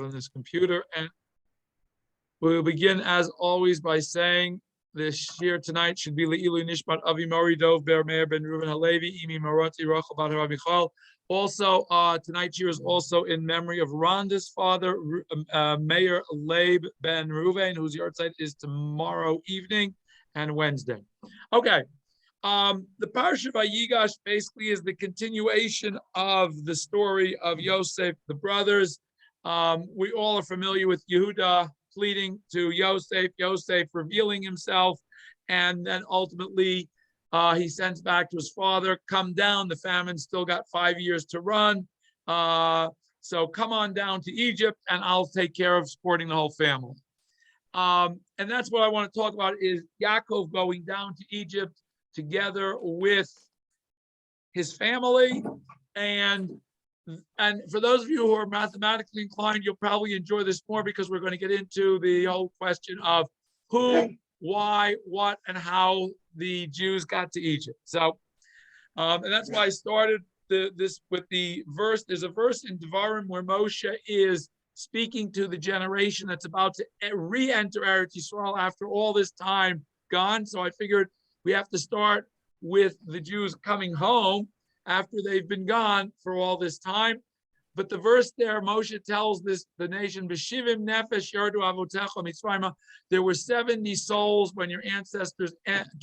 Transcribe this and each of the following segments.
on this computer. And we will begin, as always, by saying this shiur tonight should be Le'ilu Nishmat Avi Mori Dov Ber Meir Ben Reuven Halevi Imi Marati Rachel Bat Harav Michal. Also, tonight's shiur is also in memory of Rhonda's father, Meir Leib Ben Reuven, whose yahrzeit is tomorrow evening and Wednesday. Okay. The parshat vayigash basically is the continuation of the story of Yosef, the brothers. We all are familiar with Yehuda pleading to Yosef, Yosef revealing himself, and then ultimately he sends back to his father, come down, the famine still got 5 years to run. So come on down to Egypt and I'll take care of supporting the whole family. And that's what I want to talk about is Yaakov going down to Egypt together with his family. And for those of you who are mathematically inclined, you'll probably enjoy this more because we're going to get into the whole question of who, why, what, and how the Jews got to Egypt. So, and that's why I started this with the verse. There's a verse in Devarim where Moshe is speaking to the generation that's about to re-enter Eretz Yisrael after all this time gone. So I figured we have to start with the Jews coming home after they've been gone for all this time. But the verse there, Moshe tells the nation, B'shivim nefesh yardu avotecha mitzrayma. There were 70 souls when your ancestors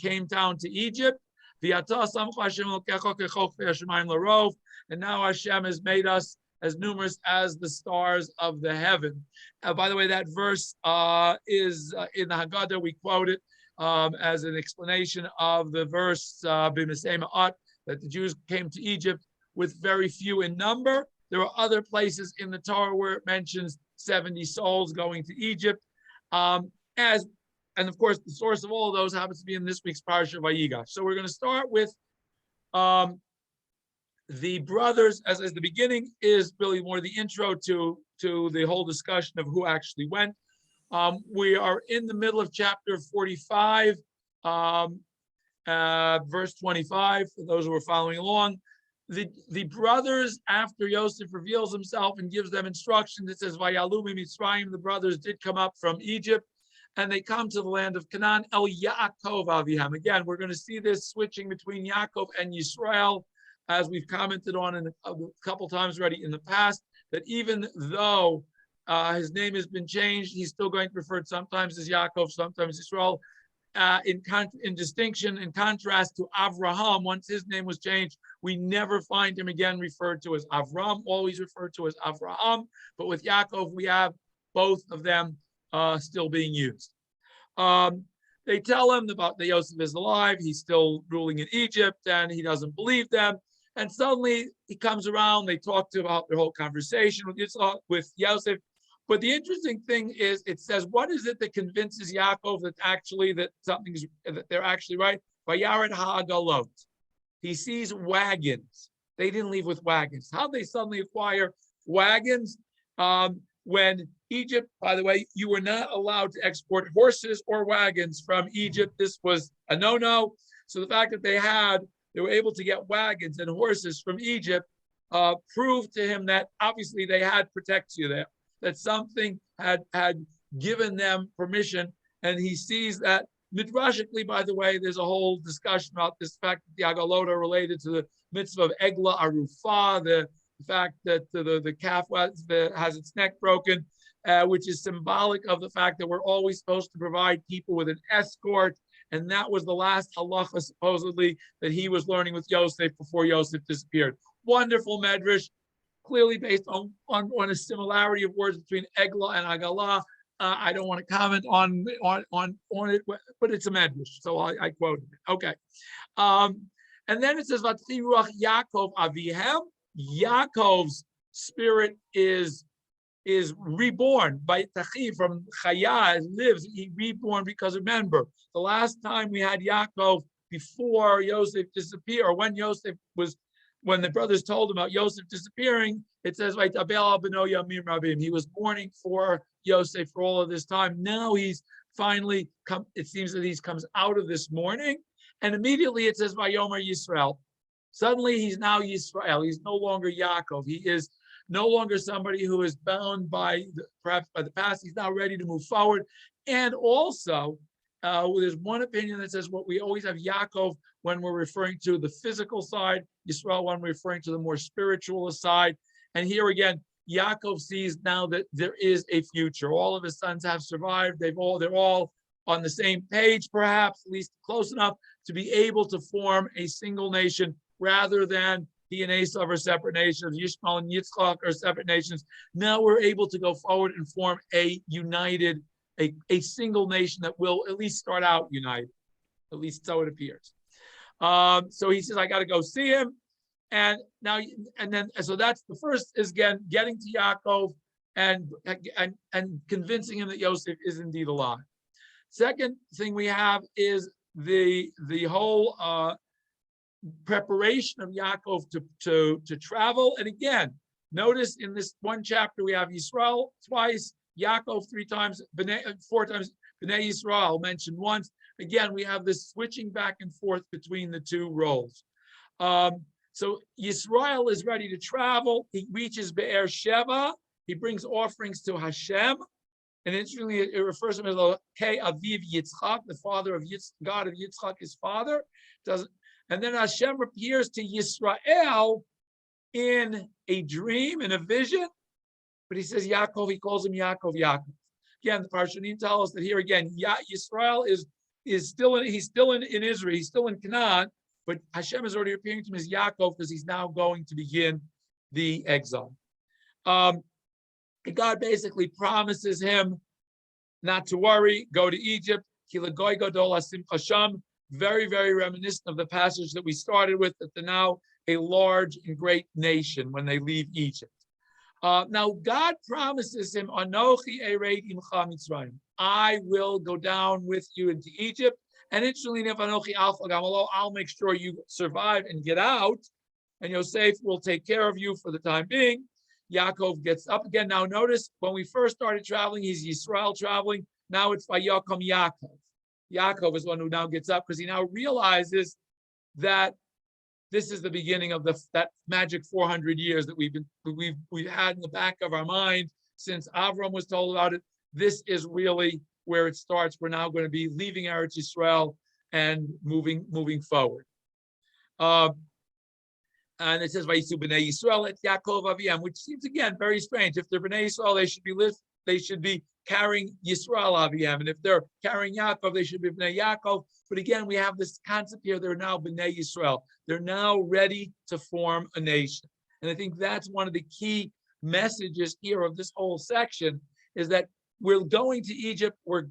came down to Egypt. V'yata samcha Hashem elokecha kechok v'yashamayim larov. And now Hashem has made us as numerous as the stars of the heaven. By the way, that verse is in the Haggadah. We quote it as an explanation of the verse B'misei Ma'at, that the Jews came to Egypt with very few in number. There are other places in the Torah where it mentions 70 souls going to Egypt. And of course, the source of all of those happens to be in this week's parshat vayigash. So we're going to start with the brothers, as the beginning is really more the intro to the whole discussion of who actually went. We are in the middle of chapter 45, verse 25, for those who are following along. The brothers, after Yosef reveals himself and gives them instructions, it says, Vayalu mitzrayim, the brothers did come up from Egypt, and they come to the land of Canaan, El Yaakov Aviham. Again, we're going to see this switching between Yaakov and Yisrael, as we've commented on a couple times already in the past, that even though his name has been changed, he's still going to be referred sometimes as Yaakov, sometimes Yisrael. In distinction, in contrast to Avraham, once his name was changed, we never find him again referred to as Avram, always referred to as Avraham. But with Yaakov, we have both of them still being used. They tell him about the Yosef is alive, he's still ruling in Egypt, and he doesn't believe them. And suddenly he comes around, they talk about their whole conversation with Yosef. But the interesting thing is, it says, what is it that convinces Yaakov that they're actually right? Vayared ha'agalot. He sees wagons. They didn't leave with wagons. How did they suddenly acquire wagons? When Egypt, by the way, you were not allowed to export horses or wagons from Egypt. This was a no-no. So the fact that they were able to get wagons and horses from Egypt proved to him that obviously they had protected there, that something had given them permission. And he sees that midrashically, by the way, there's a whole discussion about this fact that the Agalot are related to the mitzvah of Egla Arufah, the fact that the calf has its neck broken, which is symbolic of the fact that we're always supposed to provide people with an escort. And that was the last halacha, supposedly, that he was learning with Yosef before Yosef disappeared. Wonderful medrash, clearly based on a similarity of words between Egla and Agalah. I don't want to comment on it, but it's a medrash, so I quoted it. Okay. And then it says, Vatchiruach Yaakov Avihem. Yaakov's spirit is reborn by Tachi from Chaya, lives, he reborn, because remember, the last time we had Yaakov before Yosef disappeared, or when the brothers told him about Yosef disappearing, it says, he was mourning for Yosef for all of this time. Now he's finally come, it seems that he comes out of this mourning, and immediately it says, Vayomer Yisrael. Suddenly he's now Yisrael. He's no longer Yaakov. He is no longer somebody who is bound by perhaps by the past. He's now ready to move forward. And also, there's one opinion that says what we always have Yaakov when we're referring to the physical side, Yisrael when we're referring to the more spiritual side. And here again, Yaakov sees now that there is a future. All of his sons have survived. They're all on the same page, perhaps, at least close enough to be able to form a single nation rather than he and Esav are separate nations, Yishmael and Yitzchak are separate nations. Now we're able to go forward and form a united, a single nation that will at least start out united. At least so it appears. So he says, I got to go see him. And now, so that's the first is again getting to Yaakov and convincing him that Yosef is indeed alive. Second thing we have is the whole preparation of Yaakov to travel. And again, notice in this one chapter we have Yisrael twice, Yaakov 3 times, 4 times, Bnei Yisrael mentioned once. Again, we have this switching back and forth between the two roles. So Yisrael is ready to travel. He reaches Be'er Sheva. He brings offerings to Hashem. And interestingly, it refers to him as Kei Aviv Yitzchak, the father of God of Yitzchak, his father. And then Hashem appears to Yisrael in a dream, in a vision. But he says Yaakov, he calls him Yaakov. Again, the Parshanim tell us that here again, Yisrael is still in Israel, he's still in Canaan, but Hashem is already appearing to him as Yaakov because he's now going to begin the exile. God basically promises him not to worry, go to Egypt. Very, very reminiscent of the passage that we started with, that they're now a large and great nation when they leave Egypt. Now, God promises him, Anochi ered imcha Mitzrayim. I will go down with you into Egypt. And interestingly enough, Anochi alpha gamalo, I'll make sure you survive and get out. And Yosef will take care of you for the time being. Yaakov gets up again. Now, notice when we first started traveling, he's Yisrael traveling. Now it's Vayakom Yaakov. Yaakov is one who now gets up because he now realizes that this is the beginning of that magic 400 years that we've had in the back of our mind since Avram was told about it. This is really where it starts. We're now going to be leaving Eretz Yisrael and moving forward. And it says Vayisu b'nei Yisrael et Yaakov Aviam, which seems again very strange. If they're b'nei Yisrael, they should be carrying Yisrael Aviam, and if they're carrying Yaakov, they should be b'nei Yaakov. But again, we have this concept here. They're now b'nei Yisrael. They're now ready to form a nation, and I think that's one of the key messages here of this whole section is that we're going to Egypt. We're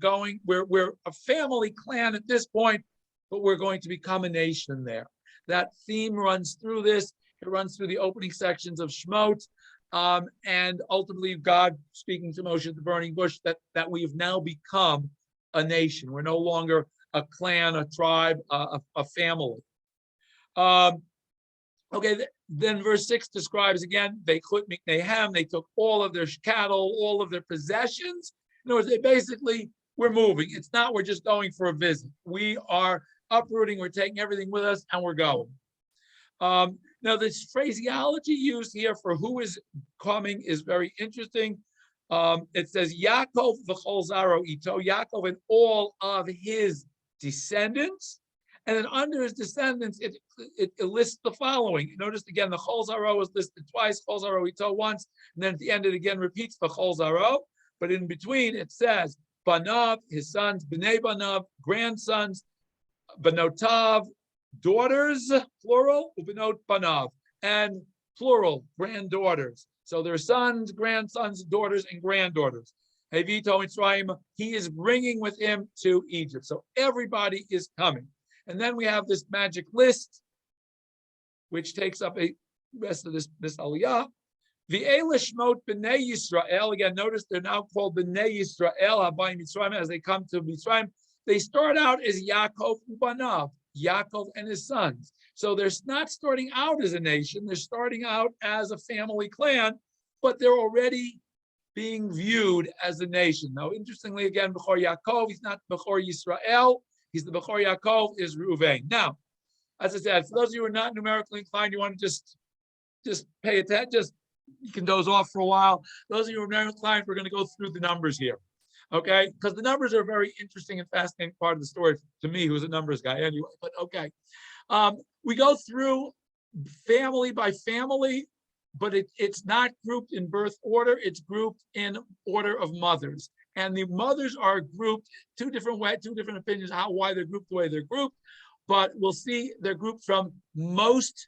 a family clan at this point, but we're going to become a nation there. That theme runs through this. It runs through the opening sections of Shemot, and ultimately God speaking to Moshe at the burning bush that we have now become a nation. We're no longer a clan, a tribe, a family. Okay, then verse 6 describes again, they took all of their cattle, all of their possessions. In other words, we're moving. It's not we're just going for a visit. We are uprooting, we're taking everything with us, and we're going. Now, this phraseology used here for who is coming is very interesting. It says Yaakov v'chol zaro ito, Yaakov and all of his descendants. And then under his descendants, it lists the following. Notice again, the chol zaro is listed twice, chol zaro ito once, and then at the end it again repeats the chol zaro. But in between it says banav, his sons, bnei banav, grandsons, benotav, daughters, plural, ubenot banav, and plural, granddaughters. So their sons, grandsons, daughters, and granddaughters. Hevito Mitzrayim, he is bringing with him to Egypt. So everybody is coming. And then we have this magic list, which takes up a rest of this aliyah. V'ele shmot b'nei Yisrael. Again, notice they're now called b'nei Yisrael, habayim Mitzrayim, as they come to Mitzrayim. They start out as Yaakov Ubanav, Yaakov and his sons. So they're not starting out as a nation, they're starting out as a family clan, but they're already being viewed as a nation. Now, interestingly, again, Bechor Yaakov, he's not Bechor Yisrael, he's the Bechor Yaakov, is Reuven. Now, as I said, for those of you who are not numerically inclined, you want to just pay attention, just You can doze off for a while. Those of you who are inclined, we're going to go through the numbers here. Okay, because the numbers are a very interesting and fascinating part of the story to me, who's a numbers guy anyway. But okay, we go through family by family, but it's not grouped in birth order. It's grouped in order of mothers, and the mothers are grouped two different opinions why they're grouped the way they're grouped. But we'll see they're grouped from most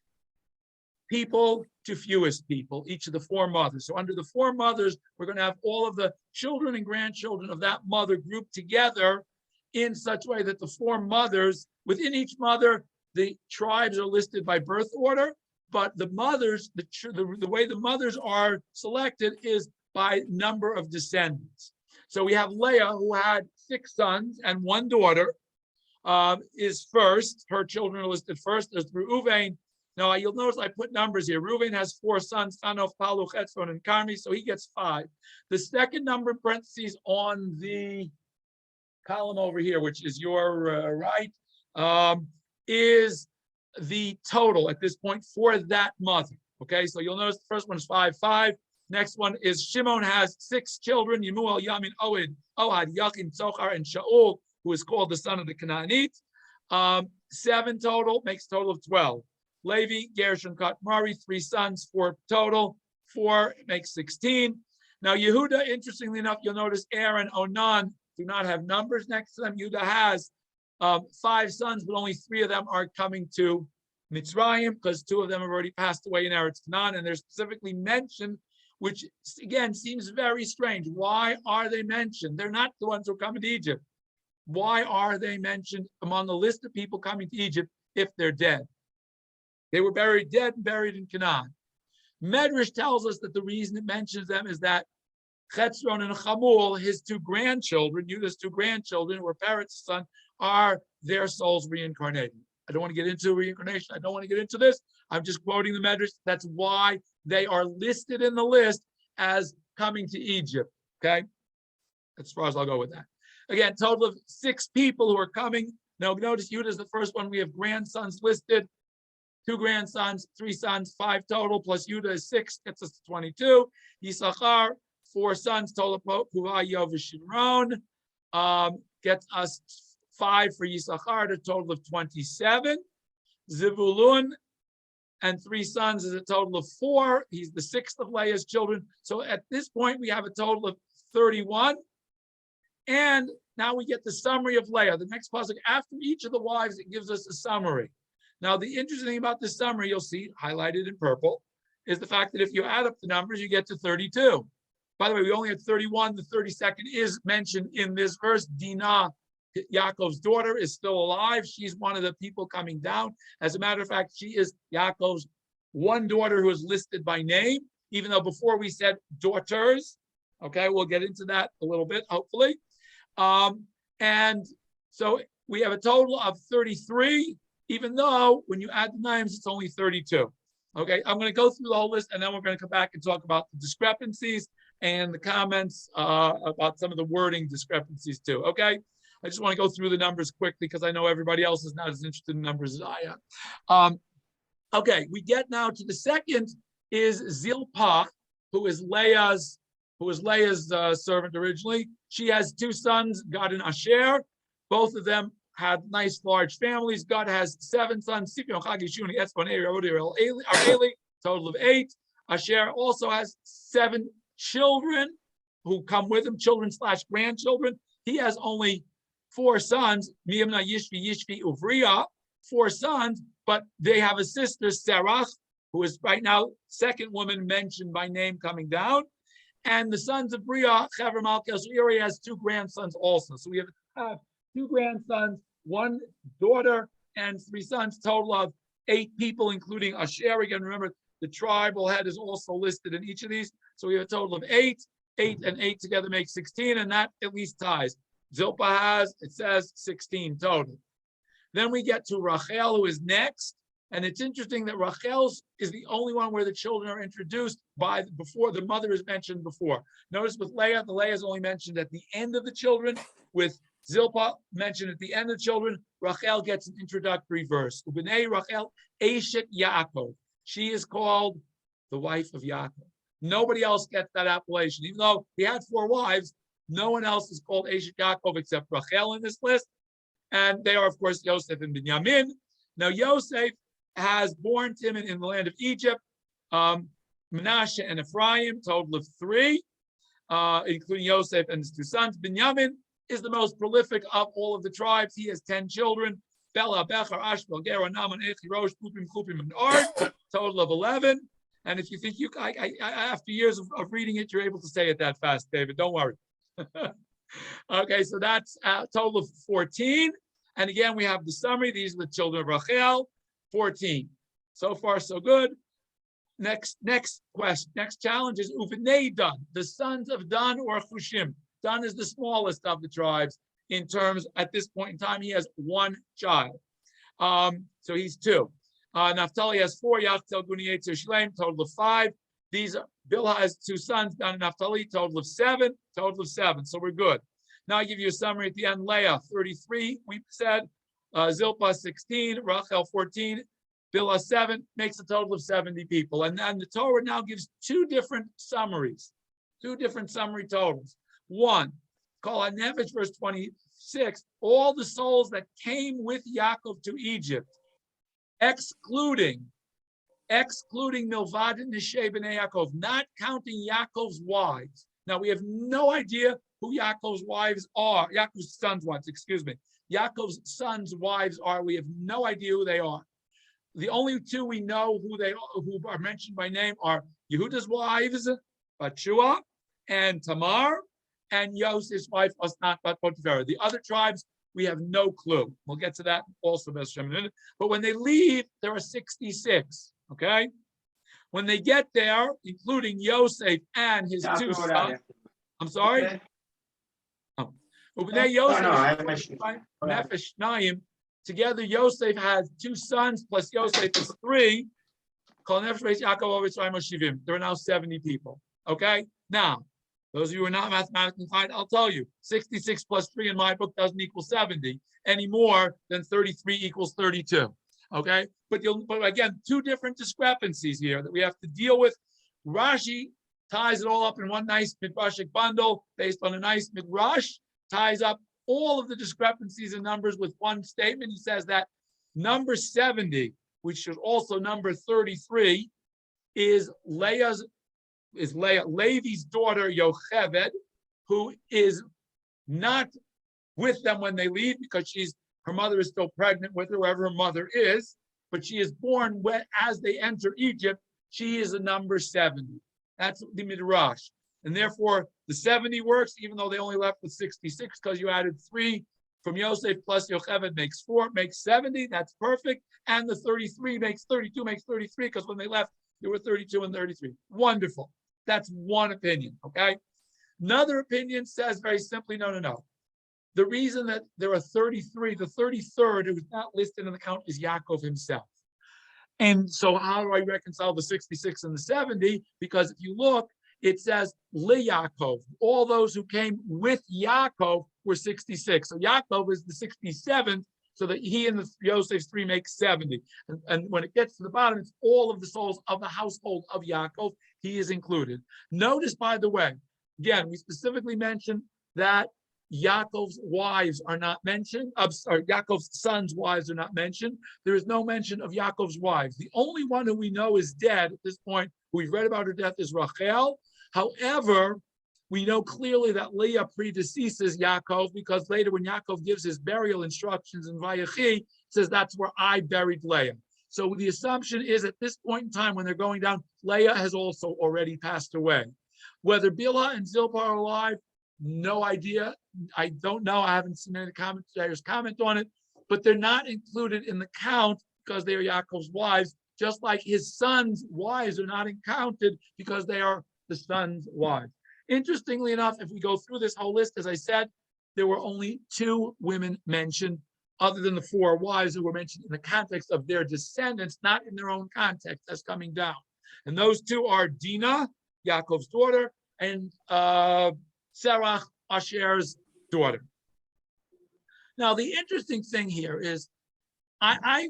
people to fewest people, each of the four mothers. So under the four mothers, we're going to have all of the children and grandchildren of that mother grouped together in such a way that the four mothers, within each mother, the tribes are listed by birth order, but the mothers, the way the mothers are selected is by number of descendants. So we have Leah, who had 6 sons and 1 daughter, is first. Her children are listed first. There's Reuven. Now, you'll notice I put numbers here. Reuven has 4 sons, Chanoch, Palu, Chetzron, and Carmi, so he gets 5. The second number in parentheses on the column over here, which is your right, is the total at this point for that mother. Okay, so you'll notice the first one is 5, 5. Next one is Shimon has 6 children, Yemuel, Yamin, Ohad, Yachin, Tzochar, and Shaul, who is called the son of the Canaanite. 7 total, makes a total of 12. Levi, Gershon, Kat, Mari, 3 sons, 4 total. 4 makes 16. Now, Yehuda, interestingly enough, you'll notice Aaron, Onan do not have numbers next to them. Yehuda has 5 sons, but only 3 of them are coming to Mitzrayim because 2 of them have already passed away in Eretz Canaan, and they're specifically mentioned, which again seems very strange. Why are they mentioned? They're not the ones who are coming to Egypt. Why are they mentioned among the list of people coming to Egypt if they're dead? They were buried dead and buried in Canaan. Medrash tells us that the reason it mentions them is that Chetzron and Chamul, his 2 grandchildren, Yudah's 2 grandchildren, who were Peretz's son, are their souls reincarnated. I don't want to get into reincarnation. I don't want to get into this. I'm just quoting the Medrash. That's why they are listed in the list as coming to Egypt. Okay? As far as I'll go with that. Again, total of 6 people who are coming. Now, notice Yudah is the first one. We have grandsons listed. 2 grandsons, 3 sons, 5 total, plus Yudah is 6, gets us to 22. Yisachar, 4 sons, total, Puvah, Yov, Shimron, gets us 5 for Yisachar, a total of 27. Zevulun and 3 sons is a total of 4. He's the 6th of Leah's children. So at this point, we have a total of 31. And now we get the summary of Leah. The next pasuk, after each of the wives, it gives us a summary. Now, the interesting thing about this summary, you'll see highlighted in purple, is the fact that if you add up the numbers, you get to 32. By the way, we only had 31. The 32nd is mentioned in this verse. Dinah, Yaakov's daughter, is still alive. She's one of the people coming down. As a matter of fact, she is Yaakov's one daughter who is listed by name, even though before we said daughters. Okay, we'll get into that a little bit, hopefully. And so we have a total of 33. Even though when you add the names, it's only 32. Okay, I'm going to go through the whole list, and then we're going to come back and talk about the discrepancies and the comments about some of the wording discrepancies too. Okay, I just want to go through the numbers quickly because I know everybody else is not as interested in numbers as I am. Okay, we get now to the second is Zilpah, who is Leah's servant originally. She has 2 sons, Gad and Asher. Both of them had nice large families. God has 7 sons, total of 8. Asher also has 7 children who come with him, children/grandchildren. He has only 4 sons, Miyamna, Yishvi, Uvriah, 4 sons, but they have a sister, Serach, who is right now 2nd woman mentioned by name coming down. And the sons of Briah, Chaver, Malkiel, so he already has 2 grandsons also. So we have 2 grandsons, 1 daughter, and 3 sons, total of 8 people, including Asher. Again, remember, the tribal head is also listed in each of these. So we have a total of 8. 8 and 8 together make 16, and that at least ties. Zilpah has, it says, 16 total. Then we get to Rachel, who is next. And it's interesting that Rachel's is the only one where the children are introduced before the mother is mentioned before. Notice with Leah, the Leah is only mentioned at the end of the children. With Zilpah mentioned at the end of the children, Rachel gets an introductory verse. Ubnei Rachel Eshet Yaakov. She is called the wife of Yaakov. Nobody else gets that appellation. Even though he had 4 wives, no one else is called Eshet Yaakov except Rachel in this list. And they are, of course, Yosef and Binyamin. Now, Yosef has born Timon in the land of Egypt, Manasseh and Ephraim, total of 3, including Yosef and his 2 sons. Binyamin is the most prolific of all of the tribes. He has 10 children. Bela, Bechar, Ashbel, Gera, Naaman, Echi, Rosh, Pupim, Chupim, and Ard, total of 11. And if you think after years of reading it, you're able to say it that fast, David, don't worry. Okay, so that's a total of 14. And again, we have the summary. These are the children of Rachel, 14. So far, so good. Next question, next challenge is Uvnei Dan, the sons of Dan or Chushim. Dan is the smallest of the tribes in terms, at this point in time, he has 1 child. So he's 2. Naphtali has 4, Yachtel, Guni, Yetzer, Shlem, total of 5. Bilhah has 2 sons, Dan and Naphtali, total of 7. So we're good. Now I give you a summary at the end. Leah, 33, we said. Zilpah, 16. Rachel, 14. Bilhah, 7, makes a total of 70 people. And then the Torah now gives 2 different summaries, 2 different summary totals. One, call HaNefesh, verse 26, all the souls that came with Yaakov to Egypt, excluding Milvad and Nishei B'nei Yaakov, not counting Yaakov's wives. Now we have no idea who Yaakov's wives are, Yaakov's sons' wives, excuse me. Yaakov's sons' wives are, we have no idea who they are. The only 2 we know who are mentioned by name are Yehuda's wives, Batshua and Tamar, and Yosef's wife, Osnat Bat Potiphera. The other tribes, we have no clue. We'll get to that also, but when they leave, there are 66, okay? When they get there, including Yosef and his 2 sons, I'm sorry? Okay. Oh. Yosef, Nefesh Naim. Together, Yosef has 2 sons, plus Yosef is 3. There are now 70 people. Okay? Now, those of you who are not mathematically inclined, I'll tell you, 66 plus 3 in my book doesn't equal 70 any more than 33 equals 32. Okay? But again, 2 different discrepancies here that we have to deal with. Rashi ties it all up in one nice midrashic bundle based on a nice midrash, ties up all of the discrepancies in numbers with one statement. He says that number 70, which is also number 33, is Levi's daughter Yocheved, who is not with them when they leave because her mother is still pregnant with her, wherever her mother is, but she is born as they enter Egypt. She is a number 70. That's the midrash. And therefore, the 70 works, even though they only left with 66, because you added 3 from Yosef plus Yocheved makes 4, makes 70. That's perfect. And the 33 makes 32, makes 33, because when they left, there were 32 and 33. Wonderful. That's one opinion, okay? Another opinion says very simply, no. The reason that there are 33, the 33rd who is not listed in the count is Yaakov himself. And so how do I reconcile the 66 and the 70? Because if you look, it says Yaakov. All those who came with Yaakov were 66. So Yaakov is the 67th, so that he and the Yosef's 3 make 70. And when it gets to the bottom, it's all of the souls of the household of Yaakov. He is included. Notice, by the way, again, we specifically mentioned that Yaakov's wives are not mentioned. Yaakov's sons' wives are not mentioned. There is no mention of Yaakov's wives. The only one who we know is dead at this point, who we've read about her death, is Rachel. However, we know clearly that Leah predeceases Yaakov, because later when Yaakov gives his burial instructions in Vayigash, says that's where I buried Leah. So the assumption is at this point in time when they're going down, Leah has also already passed away. Whether Bilhah and Zilpah are alive, no idea. I don't know. I haven't seen any commentators comment on it, but they're not included in the count because they are Yaakov's wives, just like his sons' wives are not counted because they are the sons' wives. Interestingly enough, if we go through this whole list, as I said, there were only 2 women mentioned, other than the 4 wives who were mentioned in the context of their descendants, not in their own context as coming down. And those 2 are Dinah, Yaakov's daughter, and Sarah, Asher's daughter. Now, the interesting thing here is, I'm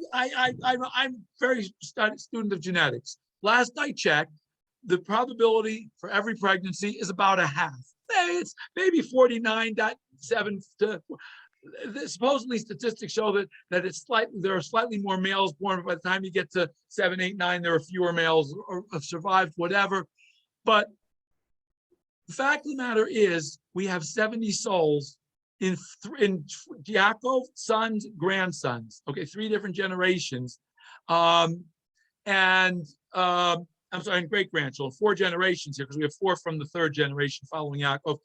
very student of genetics. Last I checked, the probability for every pregnancy is about a half. It's maybe 49.7 to supposedly statistics show that there are slightly more males born. By the time you get to 7, 8, 9, there are fewer males or have survived, whatever. But the fact of the matter is, we have 70 souls in Yaakov, sons, grandsons. Okay, 3 different generations, and I'm sorry, and great grandchildren, 4 generations here, because we have 4 from the 3rd generation following Yaakov.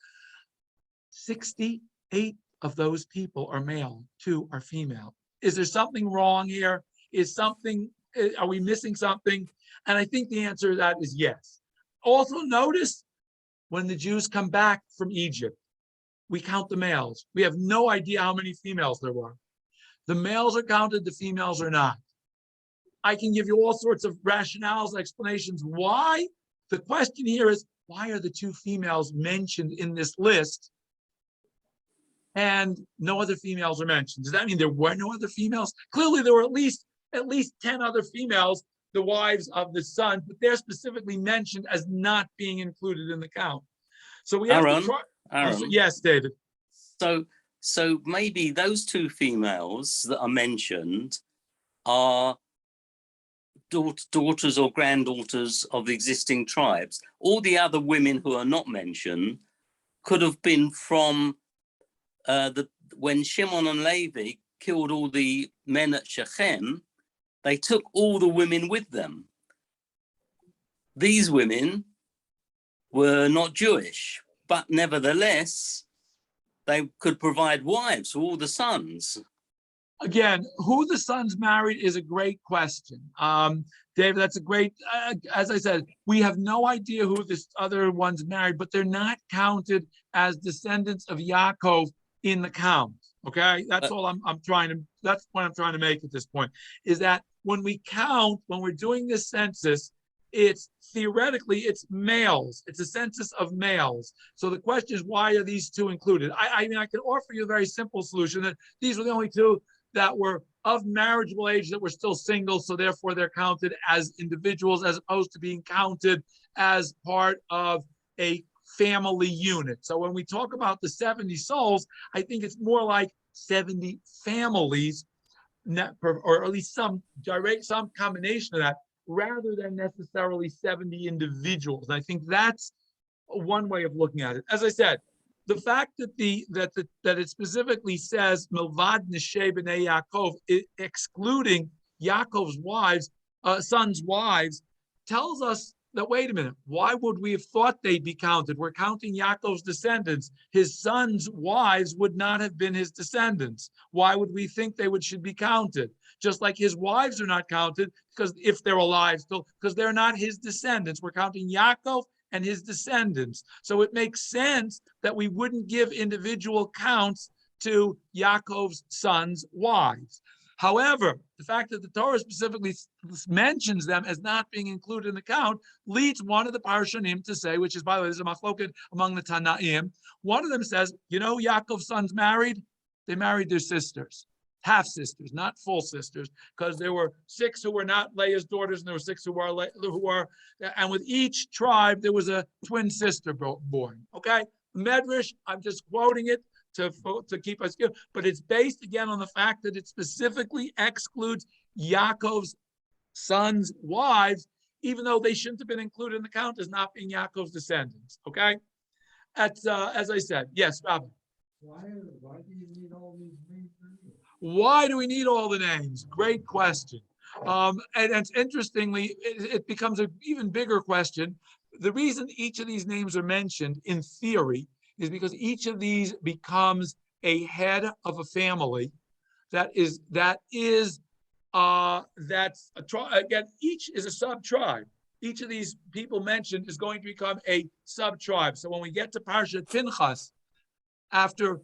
68 of those people are male, 2 are female. Is there something wrong here? Are we missing something? And I think the answer to that is yes. Also notice, when the Jews come back from Egypt, we count the males. We have no idea how many females there were. The males are counted, the females are not. I can give you all sorts of rationales and explanations why. The question here is, why are the 2 females mentioned in this list and no other females are mentioned? Does that mean there were no other females? Clearly, there were at least 10 other females, the wives of the sons, but they're specifically mentioned as not being included in the count. So we have to try. Aaron. Yes, David. So maybe those 2 females that are mentioned are daughters or granddaughters of the existing tribes. All the other women who are not mentioned could have been from when Shimon and Levi killed all the men at Shechem. They took all the women with them. These women were not Jewish, but nevertheless, they could provide wives for all the sons. Again, who the sons married is a great question. David, that's a great, as I said, we have no idea who this other ones married, but they're not counted as descendants of Yaakov in the count. Okay, that's all that's the point I'm trying to make at this point, is that when we count, when we're doing this census, it's males. It's a census of males. So the question is, why are these 2 included? I mean, I can offer you a very simple solution, that these were the only 2 that were of marriageable age that were still single, so therefore they're counted as individuals as opposed to being counted as part of a family unit. So when we talk about the 70 souls, I think it's more like 70 families, or at least some combination of that, rather than necessarily 70 individuals. I think that's one way of looking at it. As I said, the fact that it specifically says Milvad Neshei B'nei Yaakov, excluding Yaakov's wives, sons' wives, tells us that, wait a minute, why would we have thought they'd be counted? We're counting Yaakov's descendants. His sons' wives would not have been his descendants. Why would we think they should be counted? Just like his wives are not counted, because if they're alive still, because they're not his descendants. We're counting Yaakov and his descendants. So it makes sense that we wouldn't give individual counts to Yaakov's sons' wives. However, the fact that the Torah specifically mentions them as not being included in the count leads one of the parshanim to say, which is, by the way, there's a machloket among the Tanaim. One of them says, Yaakov's sons married, they married their sisters, half sisters, not full sisters, because there were 6 who were not Leah's daughters, and there were 6 who were, and with each tribe there was a twin sister born. Okay, Medrash, I'm just quoting it to keep us good, but it's based again on the fact that it specifically excludes Yaakov's sons' wives, even though they shouldn't have been included in the count as not being Yaakov's descendants. Okay, as I said, yes, Rabbi. Why do you need all these names? Why do we need all the names? Great question. And it's interestingly, it becomes an even bigger question. The reason each of these names are mentioned in theory is because each of these becomes a head of a family that's a tribe. Again, each is a sub-tribe. Each of these people mentioned is going to become a sub-tribe. So when we get to Parshat Pinchas, after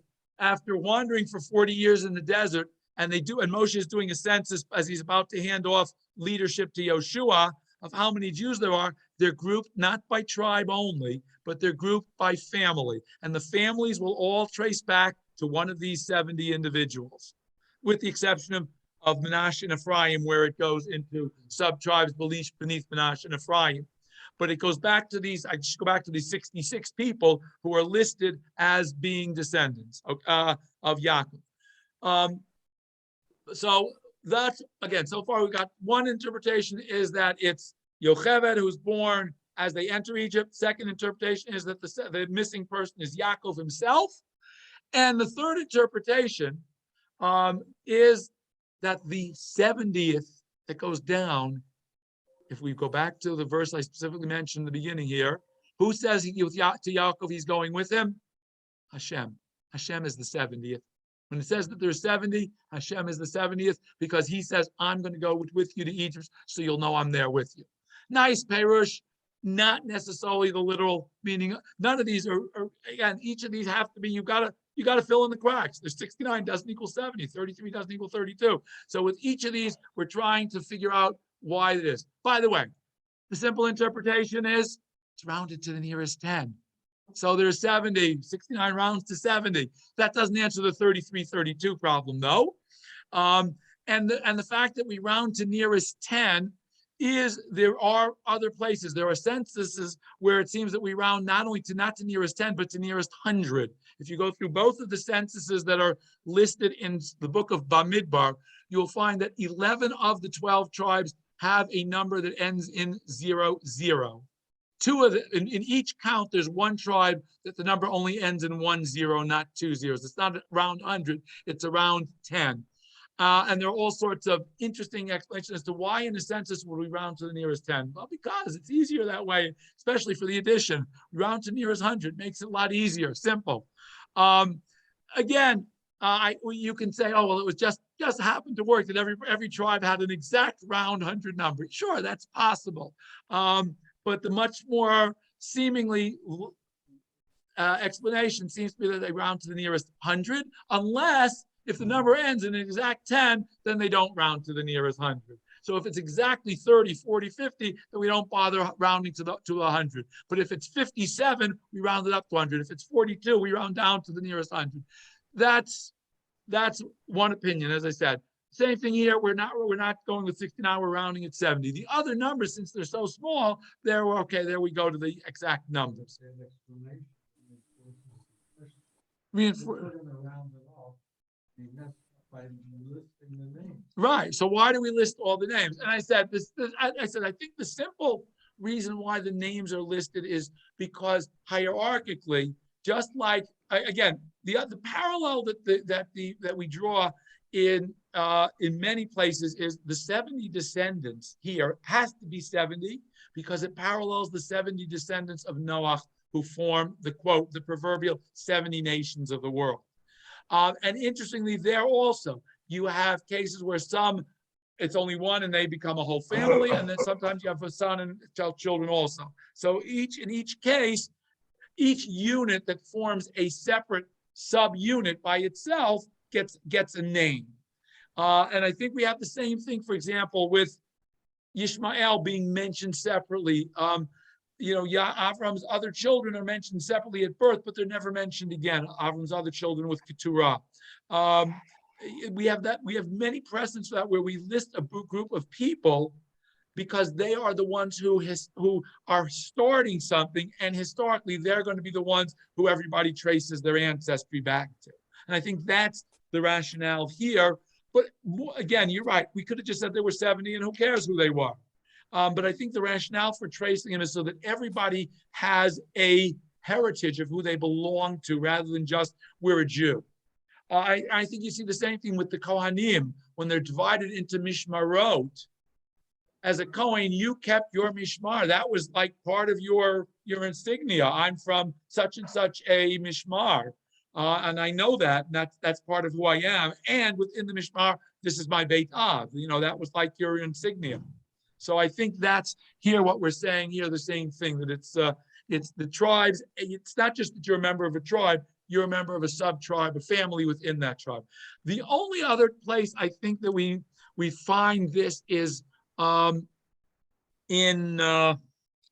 wandering for 40 years in the desert, and Moshe is doing a census as he's about to hand off leadership to Yoshua of how many Jews there are, they're grouped not by tribe only, but they're grouped by family. And the families will all trace back to one of these 70 individuals, with the exception of Menashe and Ephraim, where it goes into sub-tribes beneath Menashe and Ephraim. But it goes back to these, I just go back to these 66 people who are listed as being descendants of Yaakov. So that's, again, so far we got one interpretation is that it's Yocheved who's born as they enter Egypt. Second interpretation is that the missing person is Yaakov himself. And the third interpretation is that the 70th that goes down, if we go back to the verse I specifically mentioned in the beginning here, who says to Yaakov he's going with him? Hashem. Hashem is the 70th. When it says that there's 70, Hashem is the 70th because he says, I'm going to go with you to Egypt so you'll know I'm there with you. Nice, Perush, not necessarily the literal meaning. None of these are again, each of these have to be, you got to fill in the cracks. There's 69 doesn't equal 70, 33 doesn't equal 32. So with each of these, we're trying to figure out why it is. By the way, the simple interpretation is it's rounded to the nearest 10. So there's 70, 69 rounds to 70. That doesn't answer the 33, 32 problem, though. And the fact that we round to nearest 10 is there are other places. There are censuses where it seems that we round not to nearest 10, but to nearest 100. If you go through both of the censuses that are listed in the book of Bamidbar, you'll find that 11 of the 12 tribes have a number that ends in 00. Two of in each count, there's one tribe that the number only ends in 10, not 20. It's not around 100, it's around 10. And there are all sorts of interesting explanations as to why in the census would we round to the nearest 10. Well, because it's easier that way, especially for the addition. Round to nearest 100 makes it a lot easier, simple. Again, you can say, oh, well, it was just happened to work that every tribe had an exact round 100 number. Sure, that's possible. But the much more seemingly explanation seems to be that they round to the nearest 100, unless if the number ends in an exact 10, then they don't round to the nearest 100. So if it's exactly 30, 40, 50, then we don't bother rounding to 100. But if it's 57, we round it up to 100. If it's 42, we round down to the nearest 100. That's one opinion, as I said. Same thing here. We're not going with 69. We're rounding at 70. The other numbers, since they're so small, there we go to the exact numbers. Right. So why do we list all the names? And I said I think the simple reason why the names are listed is because hierarchically, just like again, the parallel that we draw in many places is the 70 descendants here has to be 70 because it parallels the 70 descendants of Noah who form the quote, the proverbial 70 nations of the world. And interestingly, there also, you have cases where it's only one and they become a whole family, and then sometimes you have a son and children also. So in each case, each unit that forms a separate subunit by itself gets a name. And I think we have the same thing, for example, with Yishmael being mentioned separately. Avram's other children are mentioned separately at birth, but they're never mentioned again. Avram's other children with Keturah. We have many precedents for that where we list a group of people because they are the ones who are starting something, and historically they're going to be the ones who everybody traces their ancestry back to. And I think that's the rationale here. But again, you're right. We could have just said there were 70 and who cares who they were. But I think the rationale for tracing them is so that everybody has a heritage of who they belong to rather than just we're a Jew. I think you see the same thing with the Kohanim when they're divided into mishmarot. As a Kohen, you kept your mishmar. That was like part of your insignia. I'm from such and such a mishmar. And I know that, and that's part of who I am. And within the mishmar, this is my Beit Av. That was like your insignia. So I think that's here what we're saying here, the same thing, that it's the tribes. It's not just that you're a member of a tribe, you're a member of a sub-tribe, a family within that tribe. The only other place I think that we find this is in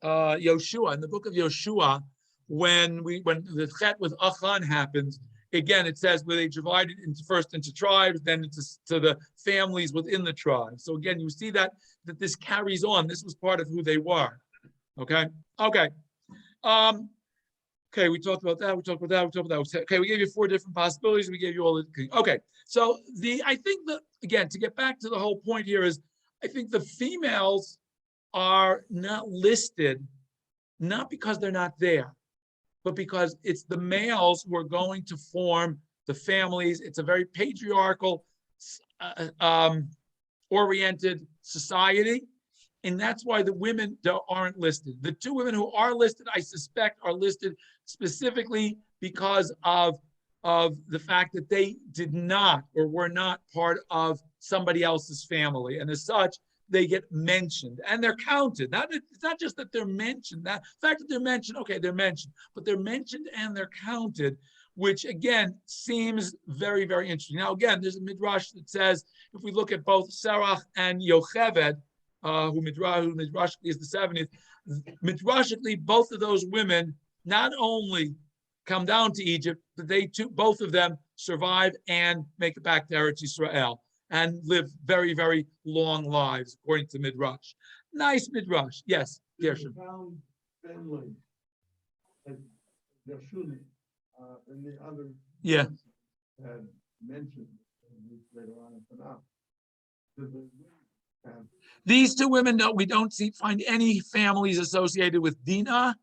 Yoshua, in the book of Yoshua, when the chet with Achan happens. Again, it says where they divided first into tribes, then to the families within the tribe. So again, you see that this carries on. This was part of who they were. Okay. Okay. Okay, we talked about that. We talked about that. We talked about that. Okay, we gave you 4 different possibilities. We gave you all the. Okay, so I think that again, to get back to the whole point here is, I think the females are not listed, not because they're not there, but because it's the males who are going to form the families. It's a very patriarchal oriented society. And that's why the women aren't listed. The 2 women who are listed, I suspect, are listed specifically because of the fact that they did not or were not part of somebody else's family. And as such, they get mentioned and they're counted. It's not just that they're mentioned. The fact that they're mentioned, okay, they're mentioned, but they're mentioned and they're counted, which again seems very, very interesting. Now, again, there's a midrash that says, if we look at both Serach and Yocheved, who midrashically is the 70th, midrashically, both of those women not only come down to Egypt, but they too, both of them survive and make it back to Eretz Yisrael and live very, very long lives, according to midrash. Nice midrash. Yes, Gershon. Found family, like Gershuni, and the other. Yeah. Had mentioned later on in Tanakh. Did the women have These 2 women, no, we don't find any families associated with Dinah,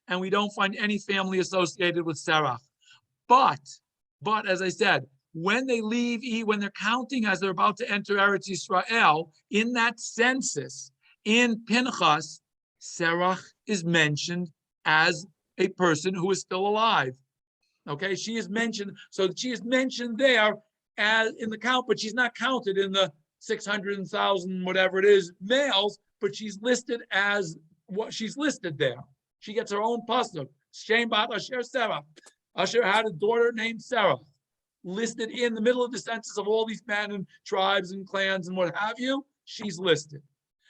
and we don't find any family associated with Sarah. But as I said, when they leave, when they're counting as they're about to enter Eretz Yisrael, in that census, in Pinchas, Sarah is mentioned as a person who is still alive. Okay, she is mentioned, so she is mentioned there as in the count, but she's not counted in the 600,000, whatever it is, males, but she's listed as what she's listed there. She gets her own pasuk. Shem bat Asher Sarah. Asher had a daughter named Sarah, listed in the middle of the census of all these men and tribes and clans and what have you. She's listed.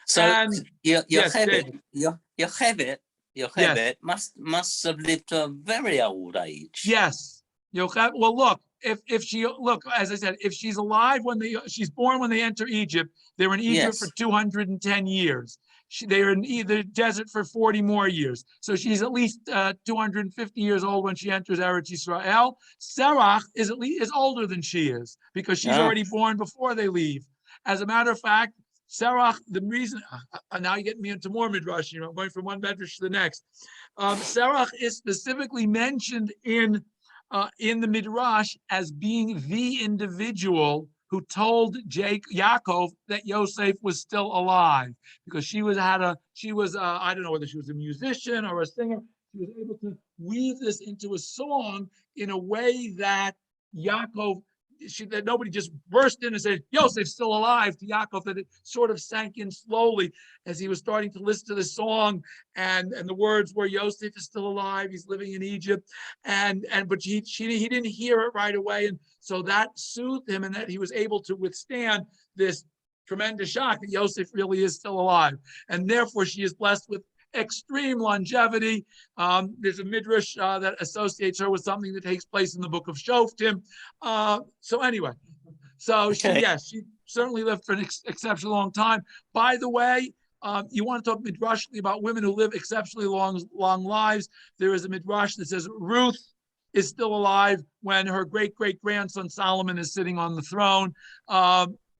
So And yes, David. Yocheved Yes. must have lived to a very old age. Yes. Well, look, if she look, as I said, if she's alive when she's born when they enter Egypt, they're in Egypt for 210 years. They're in the desert for 40 more years. So she's at least 250 years old when she enters Eretz Yisrael. Serach is older than she is because she's already born before they leave. As a matter of fact, Serach, the reason, now you're getting me into more midrash, I'm going from one midrash to the next. Serach is specifically mentioned in the midrash as being the individual who told Yaakov that Yosef was still alive, because she was I don't know whether she was a musician or a singer. She was able to weave this into a song in a way that Yaakov, that nobody just burst in and said, Yosef's still alive to Yaakov, that it sort of sank in slowly as he was starting to listen to the song, and the words were, Yosef is still alive, he's living in Egypt, but he didn't hear it right away, and so that soothed him, and that he was able to withstand this tremendous shock that Yosef really is still alive, and therefore she is blessed with extreme longevity. There's a midrash that associates her with something that takes place in the book of Shoftim. So anyway, she certainly lived for an exceptionally long time. By the way, you want to talk midrashically about women who live exceptionally long lives. There is a midrash that says Ruth is still alive when her great-great-grandson Solomon is sitting on the throne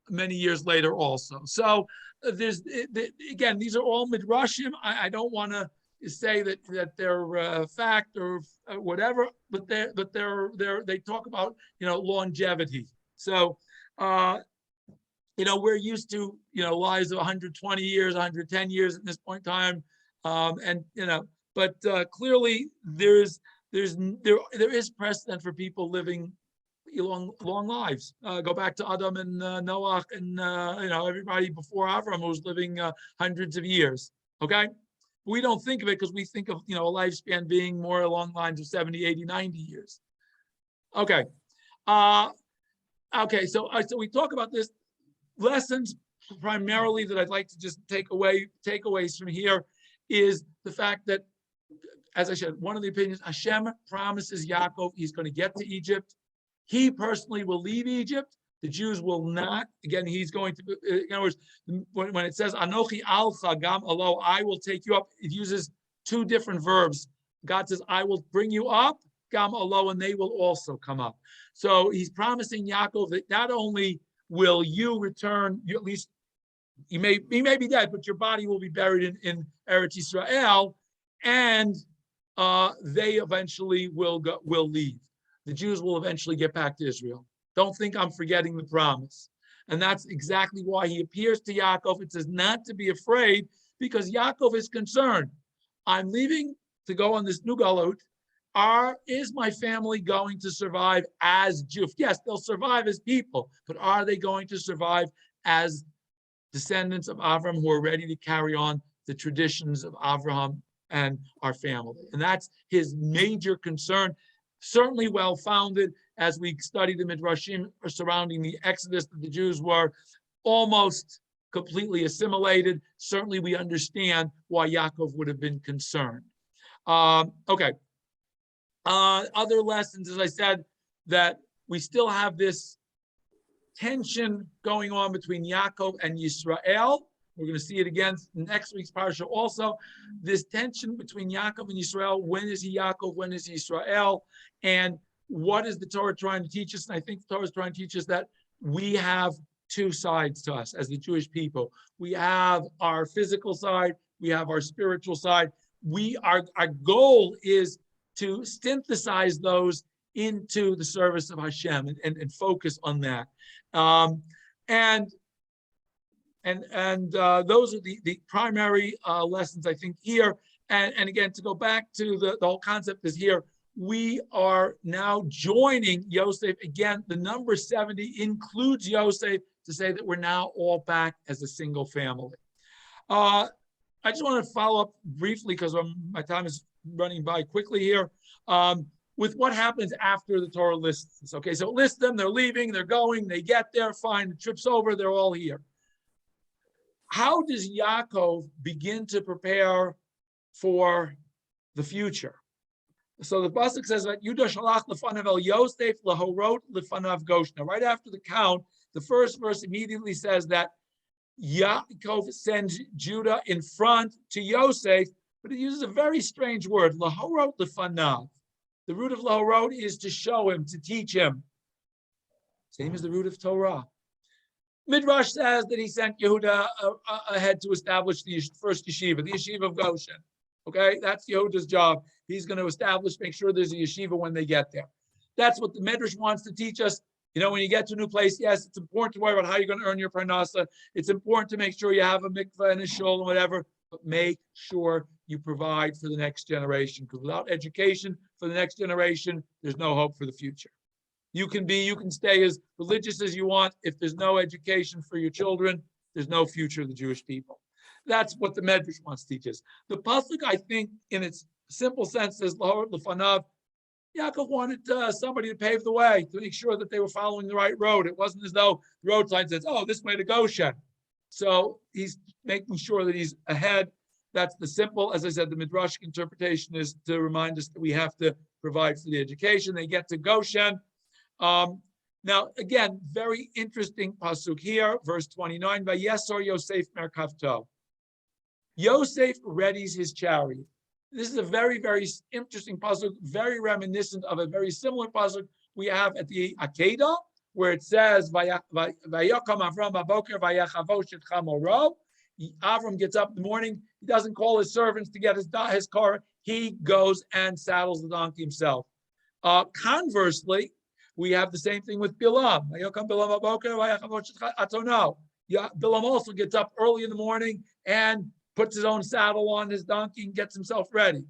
many years later also. So again, these are all midrashim. I don't want to say that they're fact or whatever, but they talk about longevity. So we're used to lives of 120 years, 110 years at this point in time, but clearly there is precedent for people living long lives. Go back to Adam and Noah and everybody before Avram who was living hundreds of years. Okay, we don't think of it because we think of a lifespan being more along the lines of 70, 80, 90 years. Okay, so we talk about this lessons primarily that I'd like to just takeaways from here is the fact that, as I said, one of the opinions, Hashem promises Yaakov he's going to get to Egypt. He personally will leave Egypt. The Jews will not, again, he's going to, in other words, when it says, Anochi alcha gam alo, I will take you up, it uses two different verbs. God says, I will bring you up, gam alo, and they will also come up. So he's promising Yaakov that not only will you return, you at least, you may be dead, but your body will be buried in Eretz Yisrael, and they eventually will leave. The Jews will eventually get back to Israel. Don't think I'm forgetting the promise. And that's exactly why he appears to Yaakov. It says not to be afraid, because Yaakov is concerned. I'm leaving to go on this new galut. Is my family going to survive as Jews? Yes, they'll survive as people, but are they going to survive as descendants of Avraham who are ready to carry on the traditions of Avraham and our family? And that's his major concern. Certainly well-founded, as we study the Midrashim surrounding the Exodus, that the Jews were almost completely assimilated. Certainly we understand why Yaakov would have been concerned. Okay. Other lessons, as I said, that we still have this tension going on between Yaakov and Yisrael. We're going to see it again in next week's parsha also. This tension between Yaakov and Yisrael. When is he Yaakov? When is he Yisrael? And what is the Torah trying to teach us? And I think the Torah is trying to teach us that we have two sides to us as the Jewish people. We have our physical side. We have our spiritual side. Our goal is to synthesize those into the service of Hashem and focus on that. Those are the primary lessons, I think, here. And again, to go back to the whole concept is here, we are now joining Yosef. Again, the number 70 includes Yosef to say that we're now all back as a single family. I just want to follow up briefly because my time is running by quickly here. With what happens after the Torah lists this. Okay, so it lists them, they're leaving, they're going, they get there, fine, the trip's over, they're all here. How does Yaakov begin to prepare for the future? So the pasuk says that Yudah shalach lefanav el Yosef lahorot lefanav Goshna. Right after the count, the first verse immediately says that Yaakov sends Judah in front to Yosef, but it uses a very strange word, lahorot lefanav. The root of lahorot is to show him, to teach him. Same as the root of Torah. Midrash says that he sent Yehuda ahead to establish the first yeshiva, the yeshiva of Goshen. Okay, that's Yehuda's job. He's going to establish, make sure there's a yeshiva when they get there. That's what the Midrash wants to teach us. You know, when you get to a new place, yes, it's important to worry about how you're going to earn your parnasa. It's important to make sure you have a mikveh and a shul and whatever, but make sure you provide for the next generation. Because without education for the next generation, there's no hope for the future. You can stay as religious as you want. If there's no education for your children, there's no future of the Jewish people. That's what the Medrash wants to teach us. The pasuk, I think, in its simple sense, says Lahor Lefanav. Yaakov wanted somebody to pave the way, to make sure that they were following the right road. It wasn't as though the road sign says, "Oh, this way to Goshen." So he's making sure that he's ahead. That's the simple, as I said, the Midrashic interpretation is to remind us that we have to provide for the education. They get to Goshen. Now, again, very interesting pasuk here, verse 29. Vayesor Yosef merkavto. Yosef readies his chariot. This is a very, very interesting pasuk, very reminiscent of a very similar pasuk we have at the Akedah, where it says, "Vayakam Avram baboker vayachavosh et chamoro." Avram gets up in the morning. He doesn't call his servants to get his car. He goes and saddles the donkey himself. Conversely, we have the same thing with Bilam. Bilam also gets up early in the morning and puts his own saddle on his donkey and gets himself ready.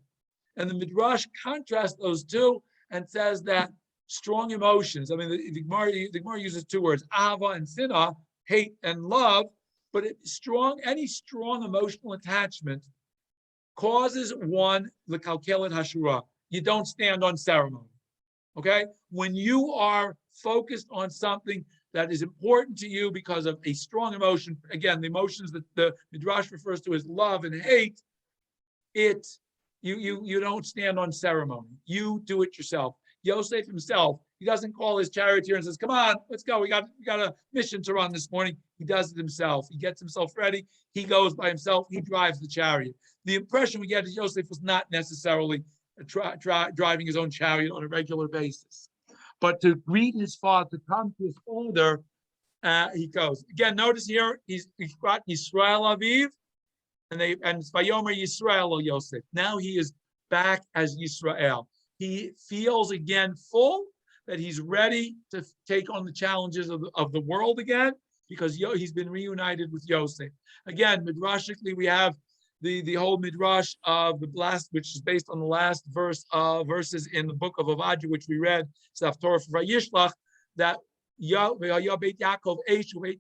And the Midrash contrasts those two and says that strong emotions, I mean, the Gemara uses two words, ahava and sinah, hate and love, but any strong emotional attachment causes one the kalkelet hashura. You don't stand on ceremony. Okay? When you are focused on something that is important to you because of a strong emotion, again, the emotions that the Midrash refers to as love and hate, you don't stand on ceremony. You do it yourself. Yosef himself, He doesn't call his charioteer and says, come on, let's go. We got a mission to run this morning. He does it himself. He gets himself ready. He goes by himself. He drives the chariot. The impression we get is Yosef was not necessarily driving his own chariot on a regular basis. But to greet his father, to come to his father, he goes. Again, notice here, he's got Yisrael Aviv, and it's Vayomer Yisrael O Yosef. Now he is back as Yisrael. He feels again full, that he's ready to take on the challenges of the world again, because he's been reunited with Yosef. Again, midrashically, we have the whole midrash of the last, which is based on the last verses in the book of Avadia, which we read, Torah Vayishlach, that Yaakov